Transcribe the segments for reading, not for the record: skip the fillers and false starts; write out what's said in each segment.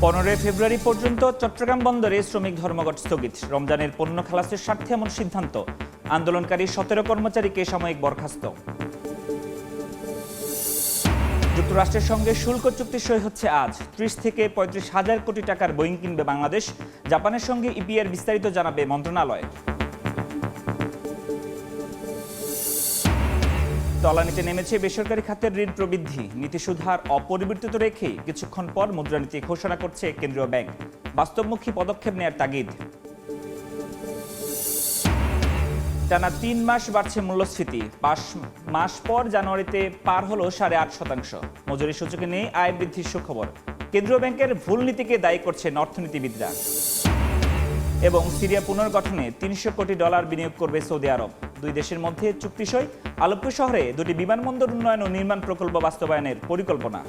15 ফেব্রুয়ারি পর্যন্ত চট্টগ্রাম বন্দরে শ্রমিক ধর্মঘট স্থগিত। রমজানের পণ্য খালাসের স্বার্থে এমন সিদ্ধান্ত। আন্দোলনকারী 17 কর্মচারীকে সাময়িক বরখাস্ত। যুক্তরাষ্ট্রের সঙ্গে শুল্ক চুক্তি সই হচ্ছে আজ। 30 থেকে 35 হাজার কোটি টাকার বোয়িং কিনবে বাংলাদেশ। জাপানের সঙ্গে ইপিআর বিস্তারিত জানাবে মন্ত্রণালয়। তলানিতে নেমেছে বেসরকারি খাতের ঋণ প্রবৃদ্ধি। নীতিসুদ হার অপরিবর্তিত রেখে কিছুক্ষণ পর মুদ্রানীতি ঘোষণা করছে কেন্দ্রীয় ব্যাংক। বাস্তবমুখী পদক্ষেপ নেয়ার তাগিদ। টানা 3 মাস বাড়ছে মূল্যস্ফীতি। 5 মাস পর জানুয়ারিতে পার হলো 8.5%। মজুরি সূচকে নেই আয় বৃদ্ধির সুখবর। কেন্দ্রীয় ব্যাংকের ভুল নীতিকে দায়ী করছেন অর্থনীতিবিদরা। এবং সিরিয়া পুনর্গঠনে $300 কোটি বিনিয়োগ করবে সৌদি আরব। দুই দেশের মধ্যে চুক্তি সই। আলেপ্পো শহরে 2টি বিমানবন্দর উন্নয়ন ও নির্মাণ প্রকল্প বাস্তবায়নের পরিকল্পনা।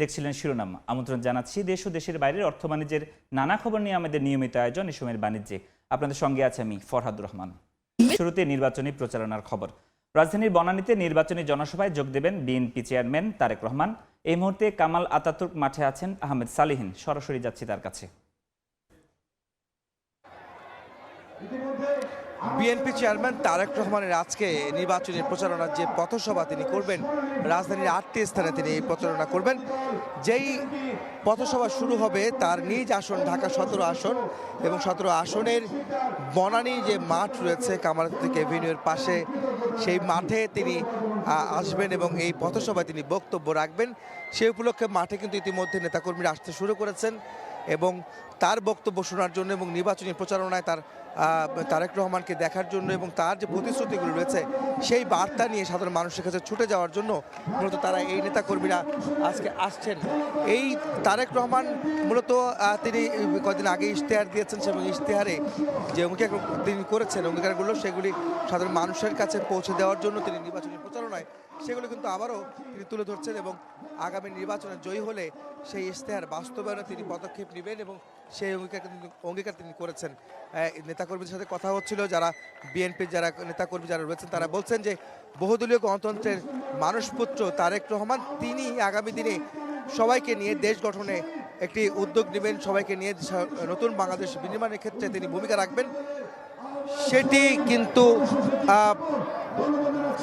দেখছিলেন শিরোনাম। আমন্ত্রণ জানাচ্ছি দেশ ও দেশের বাইরের অর্থ বাণিজ্যের নানা খবর নিয়ে আমাদের নিয়মিত আয়োজন এই সময়ের বাণিজ্যে। আপনাদের সঙ্গে আছে আমি ফরহাদুর রহমান। শুরুতে নির্বাচনী প্রচারণার খবর। রাজধানীর বনানীতে নির্বাচনী জনসভায় যোগ দেবেন বিএনপি চেয়ারম্যান তারেক রহমান। এই মুহূর্তে কামাল আতাতুর্ক মাঠে আছেন, আহমেদ সালিহিন সরাসরি যাচ্ছি তার কাছে। বিএনপি চেয়ারম্যান তারেক রহমানের আজকে নির্বাচনী প্রচারণার যে পথসভা তিনি করবেন, রাজধানীর 8টি স্থানে তিনি এই প্রচারণা করবেন। যেই পথসভা শুরু হবে তার নিজ আসন ঢাকা 17 আসন এবং 17 আসনের বনানী যে মাঠ রয়েছে কামাল আতাতুর্ক এভিনিউর পাশে, সেই মাঠে তিনি আসবেন এবং এই পথসভায় তিনি বক্তব্য রাখবেন। সেই উপলক্ষে মাঠে কিন্তু ইতিমধ্যে নেতাকর্মীরা আসতে শুরু করেছেন এবং তার বক্তব্য শোনার জন্য এবং নির্বাচনী প্রচারণায় তারেক রহমানকে দেখার জন্য এবং তার যে প্রতিশ্রুতিগুলো রয়েছে সেই বার্তা নিয়ে সাধারণ মানুষের কাছে ছুটে যাওয়ার জন্য মূলত তারা এই নেতাকর্মীরা আজকে আসছেন। এই তারেক রহমান মূলত তিনি কয়েকদিন আগে ইশতেহার দিয়েছেন এবং ইশতেহারে যে অঙ্গীকার তিনি করেছেন অঙ্গীকারগুলো সেগুলি সাধারণ মানুষের কাছে পৌঁছে দেওয়ার জন্য তিনি নির্বাচনী প্রচারণায় সেগুলো কিন্তু আবারও তিনি তুলে ধরছেন এবং আগামী নির্বাচনে জয়ী হলে সেই ইশতেহার বাস্তবায়নে তিনি পদক্ষেপ নেবেন এবং সেই অঙ্গীকার তিনি করেছেন। নেতাকর্মীদের সাথে কথা হচ্ছিল, যারা বিএনপির যারা নেতাকর্মী যারা রয়েছেন তারা বলছেন যে বহুদলীয় গণতন্ত্রের মানুষপুত্র তারেক রহমান তিনি আগামী দিনে সবাইকে নিয়ে দেশ গঠনে একটি উদ্যোগ নেবেন, সবাইকে নিয়ে নতুন বাংলাদেশ বিনির্মাণের ক্ষেত্রে তিনি ভূমিকা রাখবেন। সেটি কিন্তু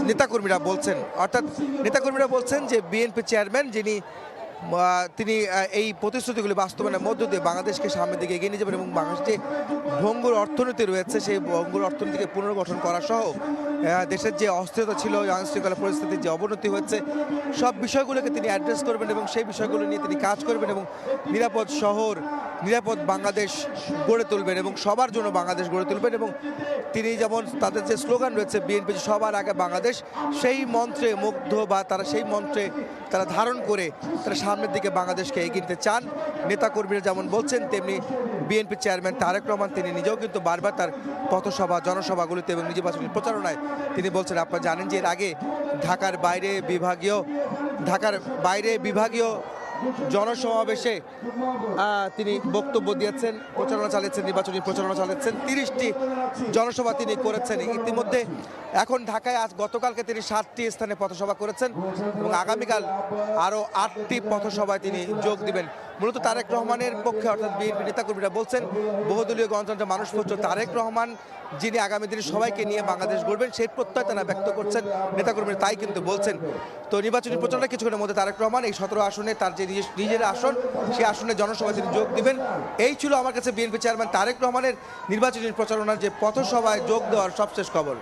নেতাকর্মীরা বলছেন, অর্থাৎ নেতাকর্মীরা বলছেন যে বিএনপি চেয়ারম্যান তিনি এই প্রতিশ্রুতিগুলি বাস্তবায়নের মধ্য দিয়ে বাংলাদেশকে সামনের দিকে এগিয়ে নিয়ে যাবেন এবং বাংলাদেশ যে ভঙ্গুর অর্থনীতি রয়েছে সেই ভঙ্গুর অর্থনীতিকে পুনর্গঠন করা সহ দেশের যে অস্থিরতা ছিল, আইনশৃঙ্খলা পরিস্থিতির যে অবনতি হয়েছে সব বিষয়গুলোকে তিনি অ্যাড্রেস করবেন এবং সেই বিষয়গুলো নিয়ে তিনি কাজ করবেন এবং নিরাপদ শহর, নিরাপদ বাংলাদেশ গড়ে তুলবেন এবং সবার জন্য বাংলাদেশ গড়ে তুলবেন। এবং তিনি যেমন তাদের যে স্লোগান রয়েছে বিএনপি সবার আগে বাংলাদেশ, সেই মন্ত্রে মুগ্ধ বা তারা সেই মন্ত্রে তারা ধারণ করে তারা সামনের দিকে বাংলাদেশকে এগিয়ে নিতে চান। নেতাকর্মীরা যেমন বলছেন তেমনি বিএনপি চেয়ারম্যান তারেক রহমান তিনি নিজেও কিন্তু বারবার তার পথসভা জনসভাগুলিতে এবং নির্বাচনী প্রচারণায় তিনি বলছেন, আপনারা জানেন যে এর আগে ঢাকার বাইরে বিভাগীয় জনসমাবেশে তিনি বক্তব্য দিয়েছেন, প্রচারণা চালিয়েছেন, নির্বাচনী প্রচারণা চালিয়েছেন। 30টি জনসভা তিনি করেছেন ইতিমধ্যে। এখন ঢাকায় গতকালকে তিনি 7টি স্থানে পথসভা করেছেন এবং আগামীকাল আরও 8টি পথসভায় তিনি যোগ দিবেন। মূলত তারেক রহমানের পক্ষে অর্থাৎ বিএনপি নেতাকর্মীরা বলছেন বহুদলীয় গণতন্ত্রের মানুষপুত্র তারেক রহমান যিনি আগামী দিনে সবাইকে নিয়ে বাংলাদেশ গড়বেন সেই প্রত্যয় তারা ব্যক্ত করছেন, নেতাকর্মীরা তাই কিন্তু বলছেন। তো নির্বাচনী প্রচারণা কিছুক্ষণের মধ্যে তারেক রহমান এই 17 আসনে তার যে নিজের আসন সেই আসনে জনসভায় তিনি যোগ দিবেন। এই ছিল আমার কাছে বিএনপি চেয়ারম্যান তারেক রহমানের নির্বাচনী প্রচারণার যে পথসভায় যোগ দেওয়ার সবশেষ খবর।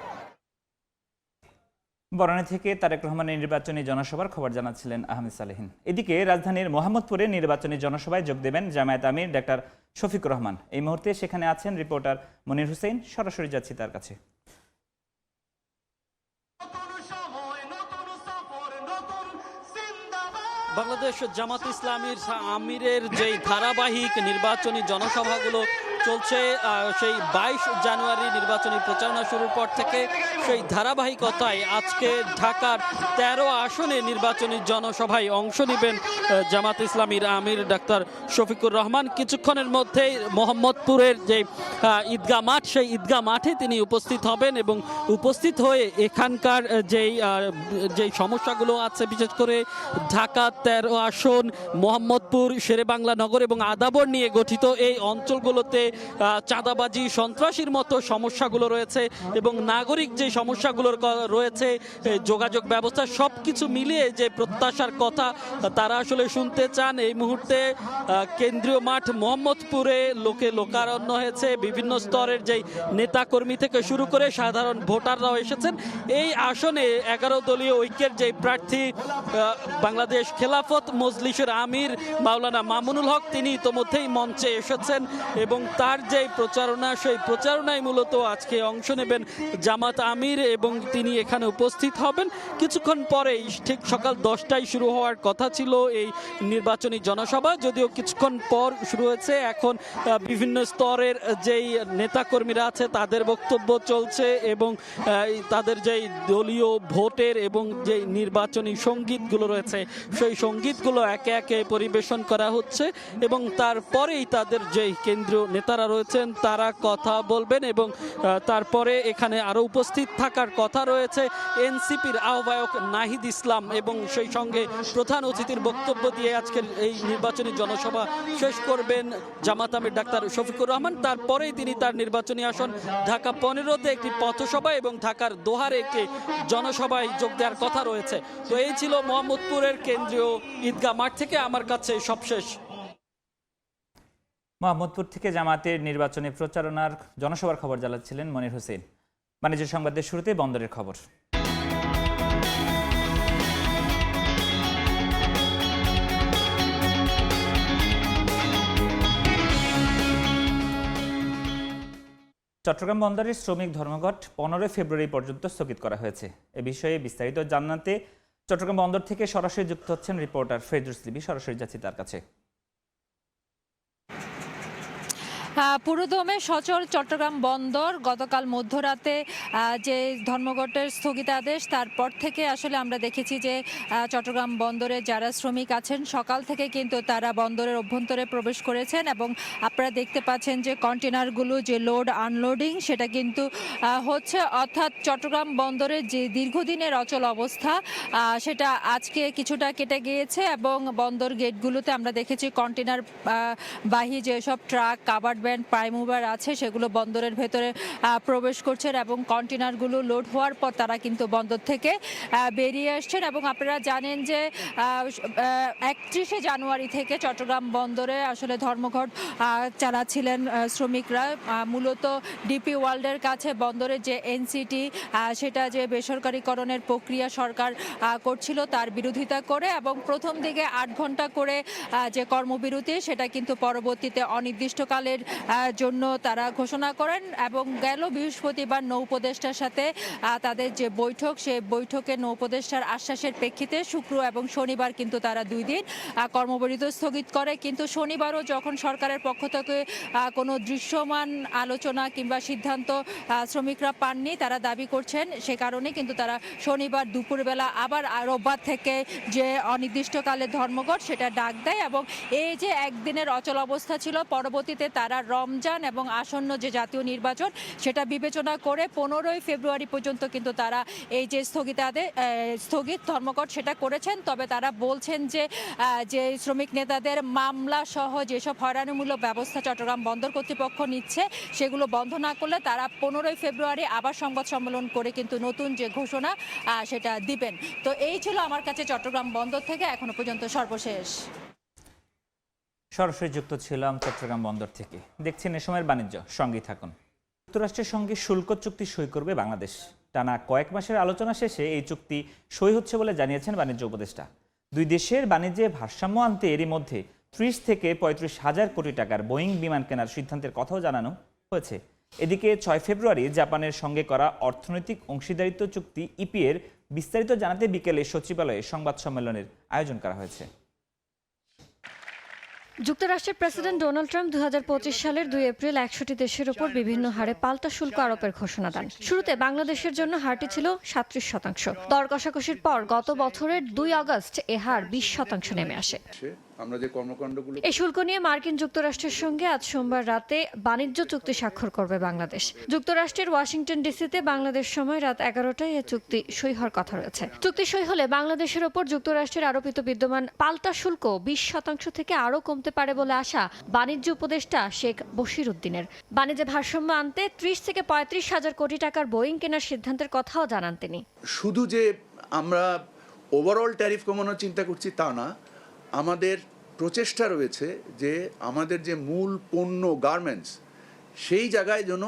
বনানী থেকে তারেক রহমানের নির্বাচনী জনসভার খবর জানাচ্ছিলেন আহমেদ সালেহিন। এদিকে রাজধানীর মোহাম্মদপুরে নির্বাচনী জনসভায় যোগ দেবেন জামায়াত আমির ডাক্তার শফিকুর রহমান। এই মুহূর্তে সেখানে আছেন রিপোর্টার মনির হোসেন, সরাসরি যাচ্ছি তার কাছে। বাংলাদেশ জামাত ইসলামীর আমিরের যেই ধারাবাহিক নির্বাচনী জনসভাগুলো চলছে সেই 22 জানুয়ারি নির্বাচনী প্রচারণা শুরুর পর থেকে সেই ধারাবাহিকতায় আজকে ঢাকার 13 আসনে নির্বাচনী জনসভায় অংশ নেবেন জামাত ইসলামীর আমির ডাক্তার শফিকুর রহমান। কিছুক্ষণের মধ্যেই মোহাম্মদপুরের যে ঈদগাহ মাঠ, সেই ঈদগাহ মাঠে তিনি উপস্থিত হবেন এবং উপস্থিত হয়ে এখানকার যেই সমস্যাগুলো আছে, বিশেষ করে ঢাকা 13 আসন, মোহাম্মদপুর, শেরেবাংলা নগর এবং আদাবর নিয়ে গঠিত এই অঞ্চলগুলোতে চাঁদাবাজি, সন্ত্রাসীর মতো সমস্যাগুলো রয়েছে এবং নাগরিক যে সমস্যাগুলো রয়েছে, যোগাযোগ ব্যবস্থা, সব কিছু মিলিয়ে যে প্রত্যাশার কথা তারা আসলে শুনতে চান। এই মুহূর্তে কেন্দ্রীয় মাঠ মোহাম্মদপুরে লোকারণ্য হয়েছে। বিভিন্ন স্তরের যেই নেতাকর্মী থেকে শুরু করে সাধারণ ভোটাররাও এসেছেন। এই আসনে 11 দলীয় ঐক্যের যে প্রার্থী বাংলাদেশ খেলাফত মজলিসের আমির মাওলানা মামুনুল হক, তিনি ইতোমধ্যেই মঞ্চে এসেছেন এবং তার যে প্রচারণা, সেই প্রচারণায় মূলত আজকে অংশ নেবেন জামাত আমির এবং তিনি এখানে উপস্থিত হবেন। কিছুক্ষণ পরেই ঠিক সকাল 10টায় শুরু হওয়ার কথা ছিল এই নির্বাচনী জনসভা, যদিও কিছুক্ষণ পর শুরু হয়েছে। এখন বিভিন্ন স্তরের যেই নেতাকর্মীরা আছে তাদের বক্তব্য চলছে এবং তাদের যেই দলীয় ভোটের এবং যে নির্বাচনী সঙ্গীতগুলো রয়েছে সেই সঙ্গীতগুলো একে একে পরিবেশন করা হচ্ছে এবং তারপরেই তাদের যেই কেন্দ্রীয় নেতারা রয়েছেন তারা কথা বলবেন এবং তারপরে এখানে আরো উপস্থিত থাকার কথা রয়েছে এনসিপির আহ্বায়ক নাহিদ ইসলাম এবং সেই সঙ্গে প্রধান অতিথির বক্তব্য দিয়ে আজকের এই নির্বাচনী জনসভা শেষ করবেন জামাত আমির ডাক্তার শফিকুর রহমান। তারপরেই তিনি তার নির্বাচনী আসন ঢাকা 15-তে একটি পথসভা এবং ঢাকার দোহারে একটি জনসভায় যোগ দেওয়ার কথা রয়েছে। তো এই ছিল মোহাম্মদপুরের কেন্দ্রীয় ঈদগাহ মাঠ থেকে আমার কাছে সবশেষ। মোহাম্মদপুর থেকে জামাতের নির্বাচনী প্রচারণার জনসভার খবর জানাচ্ছিলেন মনির হোসেন। বাণিজ্য সংবাদের শুরুতে বন্দরের খবর। চট্টগ্রাম বন্দরের শ্রমিক ধর্মঘট 15 ফেব্রুয়ারি পর্যন্ত স্থগিত করা হয়েছে। এ বিষয়ে বিস্তারিত জানাতে চট্টগ্রাম বন্দর থেকে সরাসরি যুক্ত হচ্ছেন রিপোর্টার ফেরদৌস লিবি। সরাসরি যাচ্ছি তার কাছে। পুরোদমে সচল চট্টগ্রাম বন্দর। গতকাল মধ্যরাতে যে ধর্মঘটের স্থগিতাদেশ, তারপর থেকে আসলে আমরা দেখেছি যে চট্টগ্রাম বন্দরে যারা শ্রমিক আছেন সকাল থেকে কিন্তু তারা বন্দরের অভ্যন্তরে প্রবেশ করেছেন এবং আপনারা দেখতে পাচ্ছেন যে কন্টেনারগুলো যে লোড আনলোডিং সেটা কিন্তু হচ্ছে, অর্থাৎ চট্টগ্রাম বন্দরের যে দীর্ঘদিনের অচল অবস্থা সেটা আজকে কিছুটা কেটে গিয়েছে এবং বন্দর গেটগুলোতে আমরা দেখেছি কন্টেনার বাহী যেসব truck, covered van, prime mover আছে সেগুলো বন্দরের ভেতরে প্রবেশ করছেন এবং কন্টেনারগুলো লোড হওয়ার পর তারা কিন্তু বন্দর থেকে বেরিয়ে আসছেন। এবং আপনারা জানেন যে 31শে জানুয়ারি থেকে চট্টগ্রাম বন্দরে আসলে ধর্মঘট চালাচ্ছিলেন শ্রমিকরা। মূলত ডিপি ওয়ার্ল্ডের কাছে বন্দরের যে এনসিটি সেটা যে বেসরকারীকরণের প্রক্রিয়া সরকার করছিল তার বিরোধিতা করে এবং প্রথম দিকে 8 ঘন্টা করে যে কর্মবিরতি সেটা কিন্তু পরবর্তীতে অনির্দিষ্টকালের জন্য তারা ঘোষণা করেন এবং গেল বৃহস্পতিবার নৌ উপদেষ্টার সাথে তাদের যে বৈঠক, সেই বৈঠকে নৌ উপদেষ্টার আশ্বাসের প্রেক্ষিতে শুক্র এবং শনিবার কিন্তু তারা 2 দিন কর্মবিরতি স্থগিত করে। কিন্তু শনিবারও যখন সরকারের পক্ষ থেকে কোনো দৃশ্যমান আলোচনা কিংবা সিদ্ধান্ত শ্রমিকরা পাননি, তারা দাবি করছেন সে কারণে কিন্তু তারা শনিবার দুপুরবেলা আবার রোববার থেকে যে অনির্দিষ্টকালের ধর্মঘট সেটা ডাক দেয় এবং এই যে একদিনের অচল অবস্থা ছিল, পরবর্তীতে তারা রমজান এবং আসন্ন যে জাতীয় নির্বাচন সেটা বিবেচনা করে 15 ফেব্রুয়ারি পর্যন্ত কিন্তু তারা এই যে স্থগিত ধর্মঘট সেটা করেছেন। তবে তারা বলছেন যে শ্রমিক নেতাদের মামলা সহ যেসব হয়রানিমূলক ব্যবস্থা চট্টগ্রাম বন্দর কর্তৃপক্ষ নিচ্ছে সেগুলো বন্ধ না করলে তারা 15 ফেব্রুয়ারি আবার সংবাদ সম্মেলন করে কিন্তু নতুন যে ঘোষণা সেটা দিবেন। তো এই ছিল আমার কাছে চট্টগ্রাম বন্দর থেকে এখনো পর্যন্ত সর্বশেষ। সরাসরি যুক্ত ছিলাম চট্টগ্রাম বন্দর থেকে। দেখছেন এ সময়ের বাণিজ্য, সঙ্গেই থাকুন। যুক্তরাষ্ট্রের সঙ্গে শুল্ক চুক্তি সই করবে বাংলাদেশ। টানা কয়েক মাসের আলোচনা শেষে এই চুক্তি সই হচ্ছে বলে জানিয়েছেন বাণিজ্য উপদেষ্টা। দুই দেশের বাণিজ্যে ভারসাম্য আনতে এরই মধ্যে 30 থেকে 35 হাজার কোটি টাকার বোয়িং বিমান কেনার সিদ্ধান্তের কথাও জানানো হয়েছে। এদিকে 6 ফেব্রুয়ারি জাপানের সঙ্গে করা অর্থনৈতিক অংশীদারিত্ব চুক্তি ইপি এর বিস্তারিত জানাতে বিকেলে সচিবালয়ে সংবাদ সম্মেলনের আয়োজন করা হয়েছে। যুক্তরাষ্ট্রের প্রেসিডেন্ট ডোনাল্ড ট্রাম্প 2025 সালের 2 এপ্রিল 100টি দেশের উপর বিভিন্ন হারে পাল্টা শুল্ক আরোপের ঘোষণা দেন। শুরুতে বাংলাদেশের জন্য হারটি ছিল 37%। দর কষাকষির পর গত বছরের 2 আগস্ট এ হার 20% নেমে আসে। এই শুল্ক নিয়ে মার্কিন যুক্তরাষ্ট্রের সঙ্গে আজ সোমবার রাতে বাণিজ্য চুক্তি স্বাক্ষর করবে বাংলাদেশ। যুক্তরাষ্ট্রের ওয়াশিংটন ডিসিতে বাংলাদেশ সময় রাত 11টায় এই চুক্তি সই হওয়ার কথা রয়েছে। চুক্তি সই হলে বাংলাদেশের ওপর যুক্তরাষ্ট্রের আরোপিত বিদ্যমান পাল্টা শুল্ক 20% থেকে আরও কমতে পারে বলে আশা বাণিজ্য উপদেষ্টা শেখ বশির উদ্দিনের। বাণিজ্যে ভারসাম্য আনতে 30 থেকে 35 হাজার কোটি টাকার বোয়িং কেনার সিদ্ধান্তের কথাও জানান তিনি। শুধু যে আমরা ওভারঅল ট্যারিফ কমানোর চিন্তা করছি তা না, আমাদের প্রচেষ্টা রয়েছে যে আমাদের যে মূল পণ্য গার্মেন্টস সেই জায়গায় যেন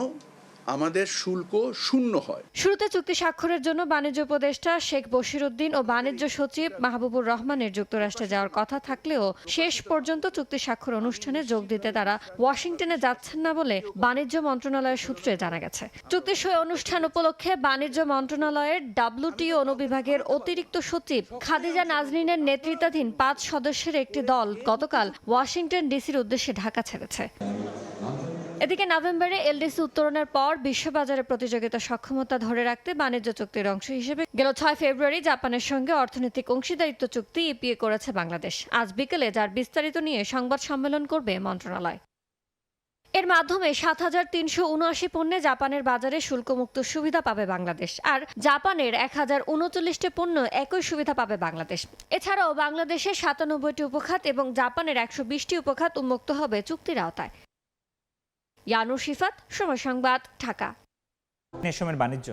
আমাদের শুল্ক শূন্য হয়। শুরুতে চুক্তি স্বাক্ষরের জন্য বাণিজ্য উপদেষ্টা শেখ বশির উদ্দিন ও বাণিজ্য সচিব মাহবুবুর রহমানের যুক্তরাষ্ট্রে যাওয়ার কথা থাকলেও শেষ পর্যন্ত চুক্তি স্বাক্ষর অনুষ্ঠানে যোগ দিতে তারা ওয়াশিংটনে যাচ্ছেন না বলে বাণিজ্য মন্ত্রণালয়ের সূত্রে জানা গেছে। চুক্তি সই অনুষ্ঠান উপলক্ষে বাণিজ্য মন্ত্রণালয়ের WTO অনুবিভাগের অতিরিক্ত সচিব খাদিজা নাজনীনের নেতৃত্বাধীন 5 সদস্যের একটি দল গতকাল ওয়াশিংটন ডিসির উদ্দেশ্যে ঢাকা ছেড়েছে। এদিকে নভেম্বরে এলডিসি উত্তরণের পর বিশ্ববাজারে প্রতিযোগিতা সক্ষমতা ধরে রাখতে বাণিজ্য চুক্তির অংশ হিসেবে গেল 6 ফেব্রুয়ারি জাপানের সঙ্গে অর্থনৈতিক অংশীদারিত্ব চুক্তি ইপিএ করেছে বাংলাদেশ। আজ বিকেলে যার বিস্তারিত নিয়ে সংবাদ সম্মেলন করবে মন্ত্রণালয়। এর মাধ্যমে 7,379 পণ্যে জাপানের বাজারে শুল্কমুক্ত সুবিধা পাবে বাংলাদেশ, আর জাপানের 1039টি পণ্য একই সুবিধা পাবে বাংলাদেশ। এছাড়াও বাংলাদেশের 97টি উপখাত এবং জাপানের 120টি উপখাত উন্মুক্ত হবে চুক্তির আওতায়। ইয়ানুর শিফাত, সময় সংবাদ, ঢাকা। সময়ের বাণিজ্য।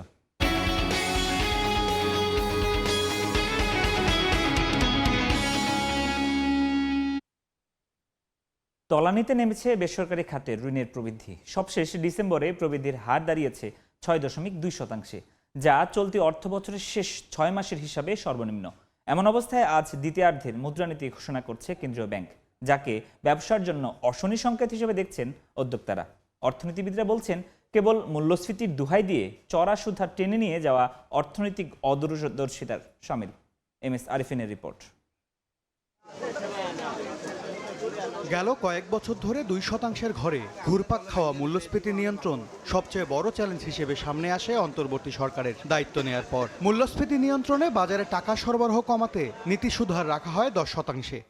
তলানিতে নেমেছে বেসরকারি খাতের ঋণের প্রবৃদ্ধি। সবশেষ ডিসেম্বরে প্রবৃদ্ধির হার দাঁড়িয়েছে 6.2%, যা চলতি অর্থবছরের শেষ 6 মাসের হিসাবে সর্বনিম্ন। এমন অবস্থায় আজ দ্বিতীয়ার্ধের মুদ্রানীতি ঘোষণা করছে কেন্দ্রীয় ব্যাংক, যাকে ব্যবসার জন্য অশনি সংকেত হিসেবে দেখছেন উদ্যোক্তারা। অর্থনীতিবিদরা বলছেন, কেবল মূল্যস্ফীতির দোহাই দিয়ে চড়া সুদ হার টেনে নিয়ে যাওয়া অর্থনৈতিক অদূরদর্শিতার শামিল। MS আরিফিনের রিপোর্ট। গেল কয়েক বছর ধরে 2% ঘরে ঘুরপাক খাওয়া মূল্যস্ফীতি নিয়ন্ত্রণ সবচেয়ে বড় চ্যালেঞ্জ হিসেবে সামনে আসে অন্তর্বর্তী সরকারের দায়িত্ব নেয়ার পর। মূল্যস্ফীতি নিয়ন্ত্রণে বাজারে টাকা সরবরাহ কমাতে নীতি সুধার রাখা হয় 10%।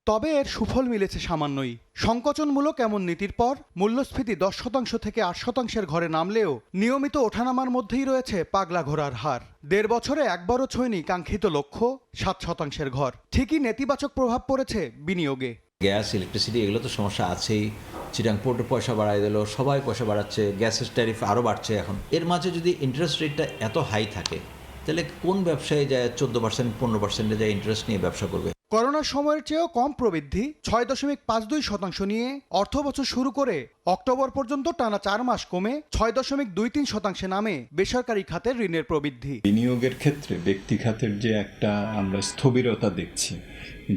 তবে এর সুফল মিলেছে সামান্যই। সংকোচনমূলক এমন নীতির পর মূল্যস্ফীতি 10% থেকে 8% ঘরে নামলেও নিয়মিত ওঠানামার মধ্যেই রয়েছে পাগলা ঘোড়ার হার। 1.5 বছরে একবারও ছোঁয়নি কাঙ্ক্ষিত লক্ষ্য 7% ঘর। ঠিকই নেতিবাচক প্রভাব পড়েছে বিনিয়োগে। গ্যাস, ইলেকট্রিসিটি এগুলো তো সমস্যা আছেই। চিটাং পোর্টে পয়সা বাড়াই দিল, সবাই পয়সা বাড়াচ্ছে, গ্যাসের ট্যারিফ আরও বাড়ছে। এখন এর মাঝে যদি ইন্টারেস্ট রেটটা এত হাই থাকে, তাহলে কোন ব্যবসায়ী যায় 14%, 15% যায় ইন্টারেস্ট নিয়ে ব্যবসা করবে? করোনার সময়ের চেয়েও কম প্রবৃদ্ধি 6.52% নিয়ে অর্থবছর শুরু করে অক্টোবর পর্যন্ত টানা 4 মাস কমে 6.23% নামে বেসরকারি খাতের ঋণের প্রবৃদ্ধি। বিনিয়োগের ক্ষেত্রে ব্যক্তি খাতের যে একটা আমরা স্থবিরতা দেখছি,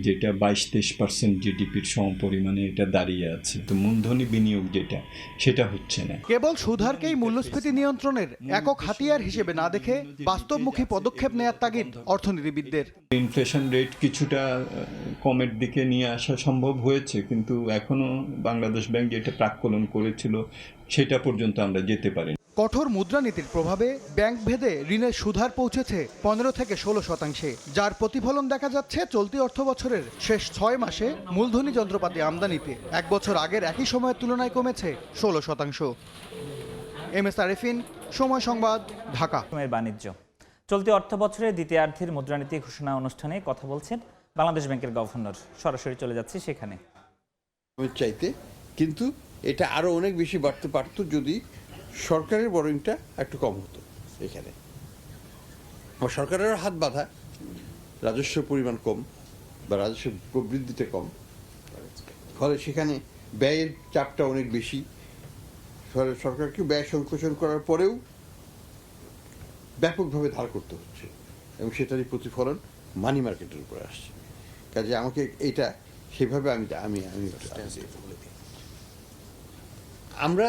যেটা 22-23% জিডিপির সমপরিমাণে এটা দাঁড়িয়ে আছে, তো মূলধনী বিনিয়োগ সেটা হচ্ছে না। কেবল সুদহারকেই মূল্যস্ফীতি নিয়ন্ত্রণের একক হাতিয়ার হিসেবে না দেখে বাস্তবমুখী পদক্ষেপ নেয়ার তাগিদ অর্থনীতিবিদদের। ইনফ্লেশন রেট কিছুটা কমের দিকে নিয়ে আসা সম্ভব হয়েছে, কিন্তু এখনো বাংলাদেশ ব্যাংক যেটা প্রাক্কলন করেছিল সেটা পর্যন্ত আমরা যেতে পারি। কঠোর মুদ্রানীতির প্রভাবে ব্যাংক ভেদে ঋণের সুদহার পৌঁছেছে 15 থেকে 16%, যার প্রতিফলন দেখা যাচ্ছে চলতি অর্থবছরের শেষ 6 মাসে মূলধনী যন্ত্রপাতি আমদানিতে 1 বছর আগের একই সময়ের তুলনায় কমেছে 16%। MS আরিফিন, সময় সংবাদ, ঢাকা। সময়ের বাণিজ্য। চলতি অর্থবছরের দ্বিতীয়ার্ধের মুদ্রানীতি ঘোষণা অনুষ্ঠানে কথা বলছেন বাংলাদেশ ব্যাংকের গভর্নর। সরাসরি চলে যাচ্ছে সেখানে। চাইতে কিন্তু এটা আরো অনেক বেশি বাড়তে পারত যদি সরকারের বরংটা একটু কম হতো। এখানে সরকারের হাত বাঁধা, রাজস্ব পরিমাণ কম বা রাজস্ব প্রবৃদ্ধিতে কম, ফলে সেখানে ব্যয়ের চাপটা অনেক বেশি। সরকারকে ব্যয় সংকোচন করার পরেও ব্যাপকভাবে ধার করতে হচ্ছে এবং সেটারই প্রতিফলন মানি মার্কেটের উপরে আসছে। কাজে আমাকে এইটা সেভাবে আমরা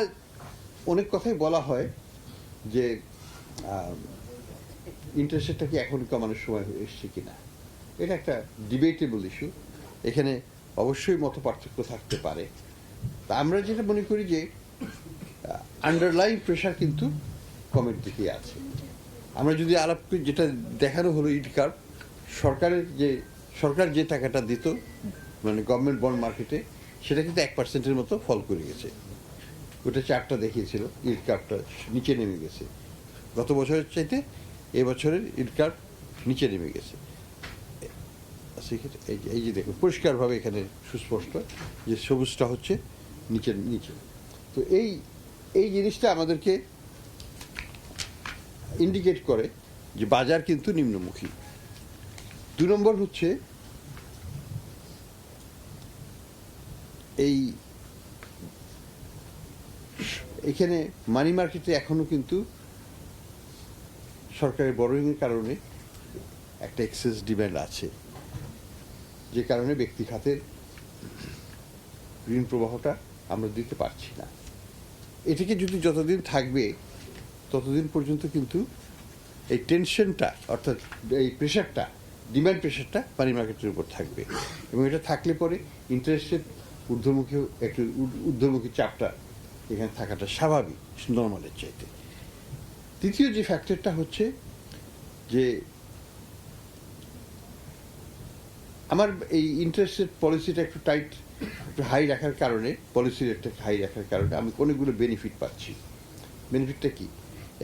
অনেক কথাই বলা হয় যে ইন্টারেস্ট রেটটা কি এখন কমানোর সময় এসছে কিনা, এটা একটা ডিবেটেবল ইস্যু। এখানে অবশ্যই মত পার্থক্য থাকতে পারে। তা আমরা যেটা মনে করি যে আন্ডারলাইন প্রেশার কিন্তু কমের দিকে আছে। আমরা যদি আলাপ করি, যেটা দেখানো হলো ইট কার্ভ, সরকার যে টাকাটা দিত মানে গভর্নমেন্ট বন্ড মার্কেটে, সেটা কিন্তু 1% মতো ফল করে গেছে। ওটা চারটা দেখিয়েছিল, ইট কার্ভটা নিচে নেমে গেছে। গত বছরের চাইতে এবছরের ইট কার্ভ নিচে নেমে গেছে। এই যে দেখুন পরিষ্কারভাবে এখানে সুস্পষ্ট যে সবুজটা হচ্ছে নিচে। তো এই জিনিসটা আমাদেরকে ইন্ডিকেট করে যে বাজার কিন্তু নিম্নমুখী। 2 নম্বর হচ্ছে এখানে মানি মার্কেটে এখনো কিন্তু সরকারের বরোয়িংয়ের কারণে একটা এক্সেস ডিমান্ড আছে, যে কারণে ব্যক্তি খাতের ঋণ প্রবাহটা আমরা দিতে পারছি না। এটাকে যদি যতদিন থাকবে ততদিন পর্যন্ত কিন্তু এই টেনশনটা, অর্থাৎ এই প্রেশারটা, ডিমান্ড প্রেশারটা মানি মার্কেটের উপর থাকবে, এবং এটা থাকলে পরে ইন্টারেস্টের ঊর্ধ্বমুখী চাপটা এখানে থাকাটা স্বাভাবিক নর্মালের চাইতে। তৃতীয় যে ফ্যাক্টরটা হচ্ছে যে আমার এই ইন্টারেস্ট রেট পলিসিটা একটু হাই রাখার কারণে, পলিসি রেটটা হাই রাখার কারণে আমি অনেকগুলো বেনিফিট পাচ্ছি। বেনিফিটটা কি?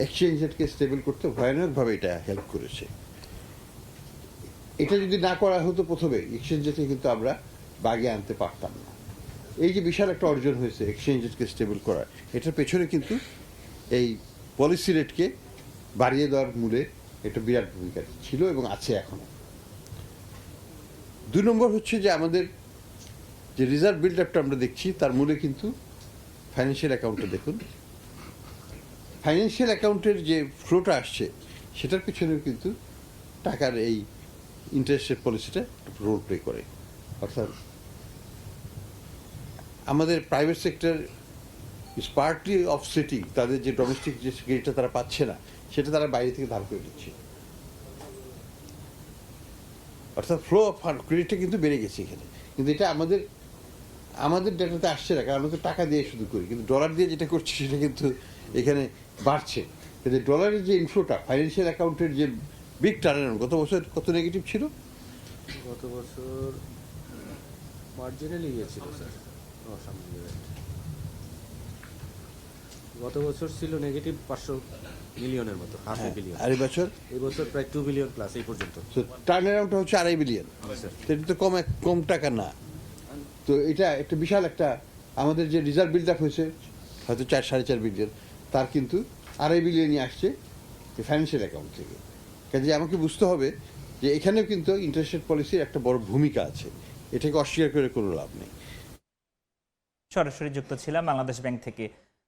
এক্সচেঞ্জ রেটকে স্টেবল করতে ভয়ানকভাবে এটা হেল্প করেছে। এটা যদি না করা হতো প্রথমে, এক্সচেঞ্জ রেটকে কিন্তু আমরা বাগে আনতে পারতাম না। এই যে বিশাল একটা অর্জন হয়েছে এক্সচেঞ্জ রেটকে স্টেবল করার, এটার পেছনে কিন্তু এই পলিসি রেটকে বাড়িয়ে দেওয়ার মূলে একটা বিরাট ভূমিকা ছিল এবং আছে এখনো। 2 নম্বর হচ্ছে যে আমাদের যে রিজার্ভ বিল্ড আপটা আমরা দেখছি, তার মূলে কিন্তু ফাইন্যান্সিয়াল অ্যাকাউন্টটা দেখুন, ফাইন্যান্সিয়াল অ্যাকাউন্টের যে ফ্লোটা আসছে সেটার পিছনেও কিন্তু টাকার এই ইন্টারেস্ট রেট পলিসিটা রোল প্লে করে। অর্থাৎ আমাদের প্রাইভেট সেক্টর ইজ পার্টলি অফসেটিং তাদের যে ডোমেস্টিক যে সিকিউরিটিটা তারা পাচ্ছে না, সেটা তারা বাইরে থেকে ধার করে দিচ্ছে। অর্থাৎ ফ্লো অফ ফান্ড ক্রেডিটটা কিন্তু বেড়ে গেছে এখানে, কিন্তু এটা আমাদের ডেটাতে আসছে না, কারণ আমরা তো টাকা দিয়ে শুধু করি, কিন্তু ডলার দিয়ে যেটা করছি সেটা কিন্তু এখানে বাড়ছে। কিন্তু ডলারের যে ইনফ্লোটা, ফাইন্যান্সিয়াল অ্যাকাউন্টের যে বিগ টার্ন, গত বছর কত নেগেটিভ ছিল? গত বছর মার্জিনালি গিয়েছিল স্যার, গত বছর ছিল নেগেটিভ 500 মিলিয়নের মতো, হাফ এ বিলিয়ন। আর এই বছর প্রায় 2 বিলিয়ন প্লাস এই পর্যন্ত। টার্ন অ্যারাউন্ডটা হচ্ছে 2.5 বিলিয়ন। এটা তো কম টাকা না। তো এটা একটা বিশাল একটা, আমাদের যে রিজার্ভ বিল্ড আপ হয়েছে হয়তো 4-4.5 বিলিয়ন, তার কিন্তু 2.5 বিলিয়নই আসছে ফাইন্যান্সিয়াল অ্যাকাউন্ট থেকে। কাজে আমাকে বুঝতে হবে যে এখানেও কিন্তু ইন্টারেস্ট রেট পলিসির একটা বড় ভূমিকা আছে, এটাকে অস্বীকার করে কোনো লাভ নেই। সরাসরি যুক্ত ছিলাম বাংলাদেশ ব্যাংক থেকে।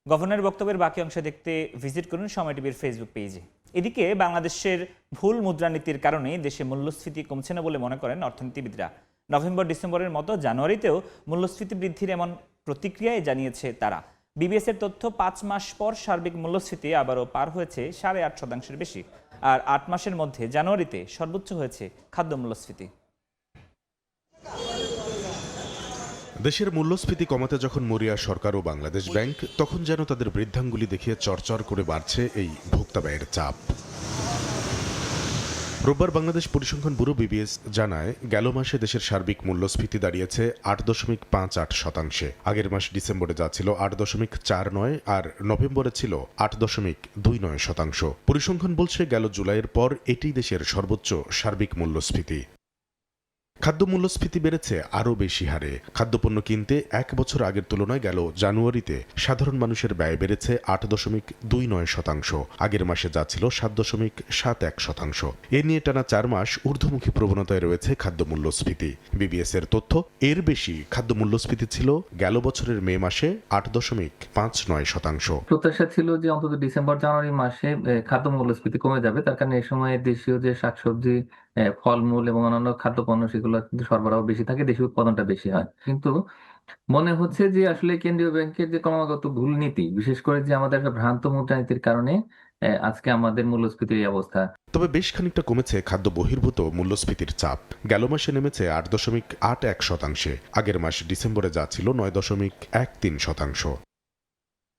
গভর্নরের বক্তব্যের বাকি অংশ দেখতে ভিজিট করুন সময় টিভির ফেসবুক পেজে। এদিকে বাংলাদেশের ভুল মুদ্রানীতির কারণে দেশে মূল্যস্ফীতি কমছে না বলে মনে করেন অর্থনীতিবিদরা। নভেম্বর-ডিসেম্বরের মতো জানুয়ারিতেও মূল্যস্ফীতি বৃদ্ধির এমন প্রতিক্রিয়ায় জানিয়েছে তারা। বিবিএসের তথ্য 5 মাস পর সার্বিক মূল্যস্ফীতি আবারও পার হয়েছে 8.5% বেশি, আর 8 মাসের মধ্যে জানুয়ারিতে সর্বোচ্চ হয়েছে খাদ্য মূল্যস্ফীতি। দেশের মূল্যস্ফীতি কমাতে যখন মরিয়া সরকার ও বাংলাদেশ ব্যাংক, তখন যেন তাদের বৃদ্ধাঙ্গুলি দেখিয়ে চরচর করে বাড়ছে এই ভোক্তা ব্যয়ের চাপ। রোববার বাংলাদেশ পরিসংখ্যান ব্যুরো বিবিএস জানায়, গেল মাসে দেশের সার্বিক মূল্যস্ফীতি দাঁড়িয়েছে 8.58%। আগের মাস ডিসেম্বরে যা ছিল 8.49 আর নভেম্বরে ছিল 8.29%। পরিসংখ্যান বলছে গেল জুলাইয়ের পর এটি দেশের সর্বোচ্চ সার্বিক মূল্যস্ফীতি। খাদ্য মূল্যস্ফীতি বেড়েছে আরও বেশি হারে। খাদ্যপণ্য কিনতে 1 বছর আগের তুলনায় গেল জানুয়ারিতে সাধারণ মানুষের ব্যয় বেড়েছে 8.29%। আগের মাসে যা ছিল 7.71%। এ নিয়ে টানা 4 মাস ঊর্ধ্বমুখী প্রবণতায় রয়েছে খাদ্য মূল্যস্ফীতি। বিবিএস এর তথ্য, এর বেশি খাদ্য মূল্যস্ফীতি ছিল গেল বছরের মে মাসে 8.59%। প্রত্যাশা ছিল যে অন্তত ডিসেম্বর জানুয়ারি মাসে খাদ্য মূল্যস্ফীতি কমে যাবে, তার কারণে এই সময় দেশীয় যে শাকসবজি, ফলমূল এবং অন্যান্য খাদ্যপণ্য সেগুলো কিন্তু সরবরাহ বেশি থাকে, দেশীয় উৎপাদনটা বেশি হয়। কিন্তু মনে হচ্ছে যে আসলে কেন্দ্রীয় ব্যাংকের যে ক্রমাগত ভুল নীতি, বিশেষ করে যে আমাদের একটা ভ্রান্ত মুদ্রানীতির কারণে আজকে আমাদের মূল্যস্ফীতির এই অবস্থা। তবে বেশ খানিকটা কমেছে খাদ্য বহির্ভূত মূল্যস্ফীতির চাপ। গেল মাসে নেমেছে 8.81%। আগের মাস ডিসেম্বরে যা ছিল 9.13%।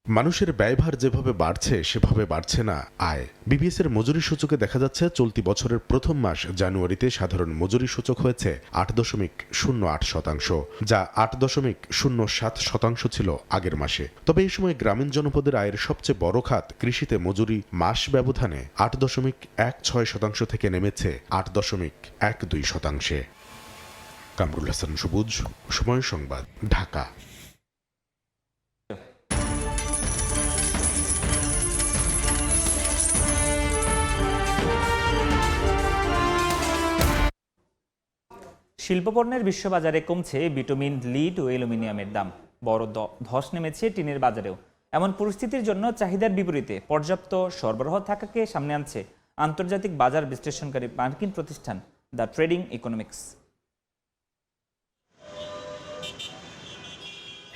মানুষের ব্যয়ভার যেভাবে বাড়ছে সেভাবে বাড়ছে না আয়। বিবিএস এর মজুরি সূচকে দেখা যাচ্ছে চলতি বছরের প্রথম মাস জানুয়ারিতে সাধারণ মজুরি সূচক হয়েছে 8.08%, যা 8.07% ছিল আগের মাসে। তবে এই সময় গ্রামীণ জনপদের আয়ের সবচেয়ে বড় খাত কৃষিতে মজুরি মাস ব্যবধানে 8.16% থেকে নেমেছে 8.12%। কামরুল হাসান সবুজ, সময় সংবাদ, ঢাকা। শিল্পপণ্যের বিশ্ববাজারে কমছে ভিটামিন, লিড ও অ্যালুমিনিয়ামের দাম। বড় ধস নেমেছে টিনের বাজারেও। এমন পরিস্থিতির জন্য চাহিদার বিপরীতে পর্যাপ্ত সরবরাহ থাকাকে সামনে আনছে আন্তর্জাতিক বাজার বিশ্লেষণকারী মার্কিন প্রতিষ্ঠান দ্য ট্রেডিং ইকোনমিক্স।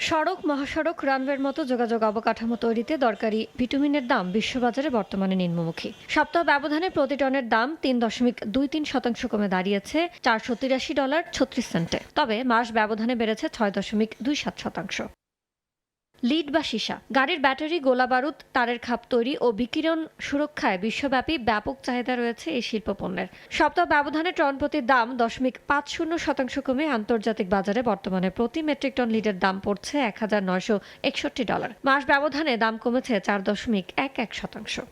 সড়ক, মহাসড়ক, রানওয়ের মতো যোগাযোগ অবকাঠামো তৈরিতে দরকারি ভিটামিনের দাম বিশ্ববাজারে বর্তমানে নিম্নমুখী। সপ্তাহ ব্যবধানে প্রতি টনের দাম 3.23% কমে দাঁড়িয়েছে $483.36। তবে মাস ব্যবধানে বেড়েছে 6.27%। লিড বা সীসা, গাড়ির ব্যাটারি, গোলা বারুদ, তারের খাপ তৈরি ও বিকিরণ সুরক্ষায় বিশ্বব্যাপী ব্যাপক চাহিদা রয়েছে এই শিল্পপণ্যের। সপ্তাহ ব্যবধানে টন প্রতি দাম 0.50% কমে আন্তর্জাতিক বাজারে বর্তমানে প্রতি মেট্রিক টন লিডের দাম পড়ছে $1,961। মাস ব্যবধানে দাম কমেছে 4.11%।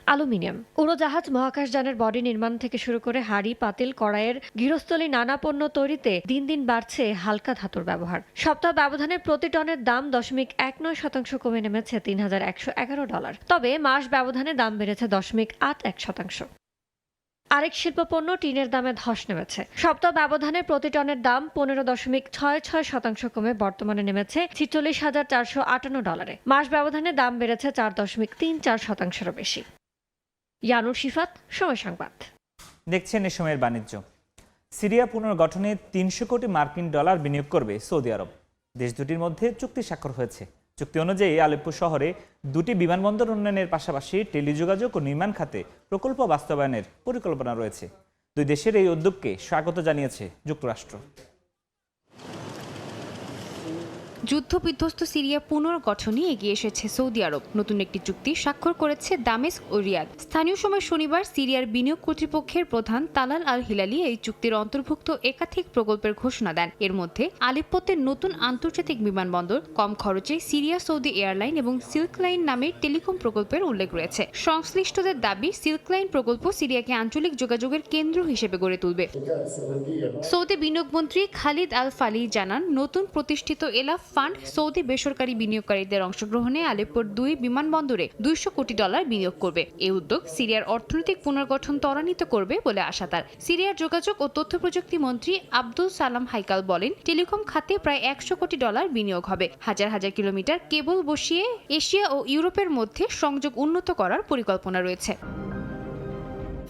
অ্যালুমিনিয়াম, উড়োজাহাজ, মহাকাশযানের বডি নির্মাণ থেকে শুরু করে হাড়ি, পাতিল, কড়াইয়ের গৃহস্থলী নানা পণ্য তৈরিতে দিন দিন বাড়ছে হালকা ধাতুর ব্যবহার। সপ্তাহ ব্যবধানে প্রতি টনের দাম 0.19% কমে নেমেছে $3,111। তবে মাস ব্যবধানে দাম বেড়েছে 0.81%। আরেক শিল্পপণ্য টিনের দামে ধস নেমেছে। সপ্তাহ ব্যবধানে প্রতি টনের দাম 15.66% কমে বর্তমানে নেমেছে $46,458। মাস ব্যবধানে দাম বেড়েছে 4.34%-এরও বেশি। ইয়ানুর শিফাত, সময় সংবাদ। দেখছেন এ সময়ের বাণিজ্য। সিরিয়া পুনর্গঠনে $300 কোটি মার্কিন ডলার বিনিয়োগ করবে সৌদি আরব। দেশ দুটির মধ্যে চুক্তি স্বাক্ষর হয়েছে। চুক্তি অনুযায়ী আলেপ্পো শহরে 2টি বিমানবন্দর উন্নয়নের পাশাপাশি টেলিযোগাযোগ ও নির্মাণ খাতে প্রকল্প বাস্তবায়নের পরিকল্পনা রয়েছে। দুই দেশের এই উদ্যোগকে স্বাগত জানিয়েছে যুক্তরাষ্ট্র। যুদ্ধবিধ্বস্ত সিরিয়া পুনর্গঠনে এগিয়ে এসেছে সৌদি আরব। নতুন একটি চুক্তি স্বাক্ষর করেছে দামেস্ক ও রিয়াদ। স্থানীয় সময় শনিবার সিরিয়ার বিনিয়োগ কর্তৃপক্ষের প্রধান তালাল আল হিলালি এই চুক্তির অন্তর্ভুক্ত একাধিক প্রকল্পের ঘোষণা দেন। এর মধ্যে আলেপ্পোতে নতুন আন্তর্জাতিক বিমানবন্দর, কম খরচে সিরিয়া সৌদি এয়ারলাইন এবং সিল্ক লাইন নামের টেলিকম প্রকল্পের উল্লেখ রয়েছে। সংশ্লিষ্টদের দাবি, সিল্ক লাইন প্রকল্প সিরিয়াকে আঞ্চলিক যোগাযোগের কেন্দ্র হিসেবে গড়ে তুলবে। সৌদি বিনিয়োগ মন্ত্রী খালিদ আল ফালি জানান, নতুন প্রতিষ্ঠিত এলাফ ফান্ড সৌদি বেসরকারি বিনিয়োগকারীদের অংশগ্রহণে আলেপ্পোর 2 বিমানবন্দরে $200 কোটি বিনিয়োগ করবে। এই উদ্যোগ সিরিয়ার অর্থনৈতিক পুনর্গঠন ত্বরান্বিত করবে বলে আশা তার। সিরিয়ার যোগাযোগ ও তথ্য প্রযুক্তি মন্ত্রী আব্দুল সালাম হাইকাল বলেন, টেলিকম খাতে প্রায় $100 কোটি বিনিয়োগ হবে। হাজার হাজার কিলোমিটার কেবল বসিয়ে এশিয়া ও ইউরোপের মধ্যে সংযোগ উন্নত করার পরিকল্পনা রয়েছে।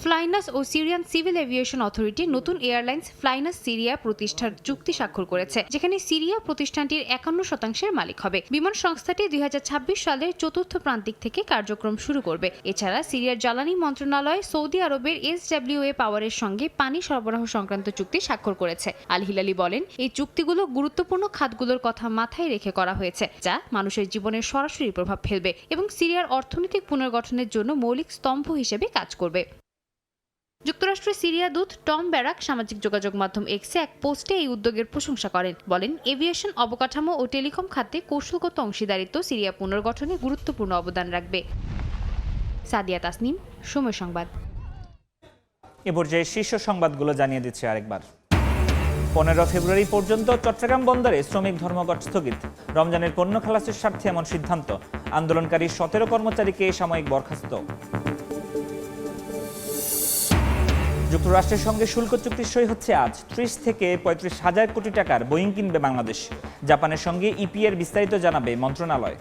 ফ্লাইনাস ও সিরিয়ান সিভিল এভিয়েশন অথরিটি নতুন এয়ারলাইন্স ফ্লাইনাস সিরিয়া প্রতিষ্ঠার চুক্তি স্বাক্ষর করেছে, যেখানে সিরিয়া প্রতিষ্ঠানটির 51% মালিক হবে। বিমান সংস্থাটি 2026 সালের চতুর্থ প্রান্তিক থেকে কার্যক্রম শুরু করবে। এছাড়া সিরিয়ার জ্বালানি মন্ত্রণালয় সৌদি আরবের SWA পাওয়ারের সঙ্গে পানি সরবরাহ সংক্রান্ত চুক্তি স্বাক্ষর করেছে। আল হিলালি বলেন, এই চুক্তিগুলো গুরুত্বপূর্ণ খাতগুলোর কথা মাথায় রেখে করা হয়েছে, যা মানুষের জীবনের সরাসরি প্রভাব ফেলবে এবং সিরিয়ার অর্থনৈতিক পুনর্গঠনের জন্য মৌলিক স্তম্ভ হিসেবে কাজ করবে। যুক্তরাষ্ট্রের সিরিয়া দূত টম ব্যারাক সামাজিক যোগাযোগ মাধ্যম এক্সে এক পোস্টে এই উদ্যোগের প্রশংসা করেন। বলেন, এভিয়েশন, অবকাঠামো ও টেলিকম খাতে কৌশলগত অংশীদারিত্ব সিরিয়া পুনর্গঠনে গুরুত্বপূর্ণ অবদান রাখবে। সাদিয়া তাসনিম, সময় সংবাদ। এ পর্যায়ে শীর্ষ সংবাদগুলো জানিয়ে দিচ্ছে আরেকবার। 15 ফেব্রুয়ারি পর্যন্ত চট্টগ্রাম বন্দরে শ্রমিক ধর্মঘট স্থগিত। রমজানের পণ্য খালাসের স্বার্থে এমন সিদ্ধান্ত। আন্দোলনকারী 17 কর্মচারীকে সাময়িক বরখাস্ত। যুক্তরাষ্ট্রের সঙ্গে শুল্ক চুক্তি সই হচ্ছে আজ। 30 থেকে 35,000 কোটি টাকার বোয়িং কিনবে বাংলাদেশ। জাপানের সঙ্গে ইপি এর বিস্তারিত জানাবে মন্ত্রণালয়।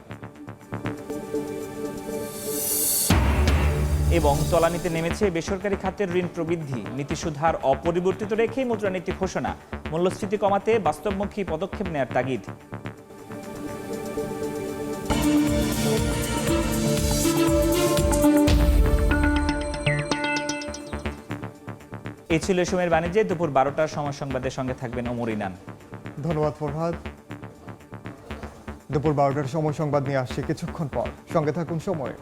এবং তলানিতে নেমেছে বেসরকারি খাতের ঋণ প্রবৃদ্ধি। নীতিসুধার অপরিবর্তিত রেখেই মুদ্রানীতি ঘোষণা। মূল্যস্ফীতি কমাতে বাস্তবমুখী পদক্ষেপ নেওয়ার তাগিদ। এই ছিল এই সময়ের বাণিজ্যে। দুপুর 12টার সময় সংবাদের সঙ্গে থাকবেন ওমর ইনান। ধন্যবাদ ফরহাদ। দুপুর 12টার সময় সংবাদ নিয়ে আসছে কিছুক্ষণ পর, সঙ্গে থাকুন সময়।